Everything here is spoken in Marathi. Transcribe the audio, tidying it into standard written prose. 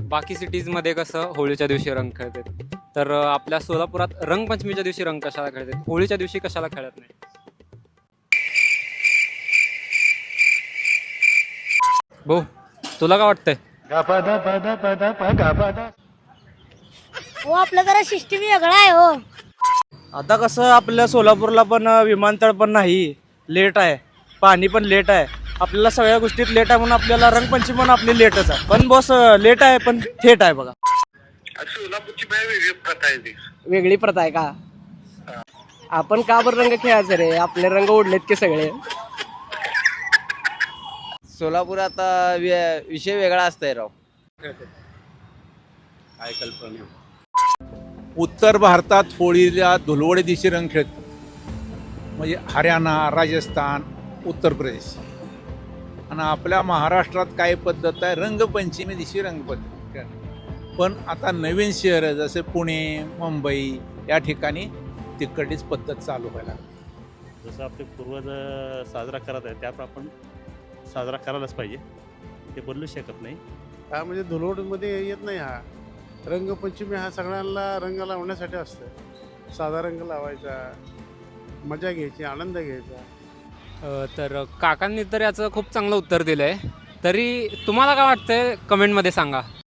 बाकी सिटीजमध्ये कसं होळीच्या दिवशी रंग खेळतात, तर आपल्या सोलापुरात रंगपंचमीच्या दिवशी रंग कशाला खेळतात, होळीच्या दिवशी कशाला खेळत नाही? भाऊ, तुला काय वाटतंय? हो आपलं जरा सिस्टीम वेगळा आहे हो. आता कसं आपल्या सोलापूरला पण विमानतळ पण नाही, लेट आहे, पाणी पण लेट आहे, आपल्याला सगळ्या गोष्टीत लेट आहे म्हणून आपल्याला रंगपंचमी पण आपली लेटच आहे. पण बॉस लेट आहे पण थेट आहे बघा. सोलापूरची वेगळी प्रथा आहे ती. वेगळी प्रथा आहे का? आपण का बरं रंग खेळायचे रे? आपले रंग उडलेत की सगळे. सोलापुरात विषय वेगळा असतंय राव. काय कल्पना. उत्तर भारतात होळीला धुलवडी दिवशी रंग खेळतात, म्हणजे हरियाणा, राजस्थान, उत्तर प्रदेश. आणि आपल्या महाराष्ट्रात काय पद्धत आहे, रंगपंचमी दिवशी रंगपंचमी खेळणं. पण आता नवीन शहरं जसे पुणे, मुंबई या ठिकाणी तिकडलीच पद्धत चालू व्हायला लागली. जसं आपले पूर्वज साजरा करत आहे त्याप्रमाणे आपण साजरा करायलाच पाहिजे, ते बदलू शकत नाही. हा म्हणजे धुलोडमध्ये येत नाही. हा रंगपंचमी हा सगळ्यांना रंग लावण्यासाठी असतं. साधा रंग लावायचा, मजा घ्यायची, आनंद घ्यायचा. तर काकांनी तर याचं खूप चांगलं उत्तर दिलं आहे. तरी तुम्हाला काय वाटतंय कमेंटमध्ये सांगा.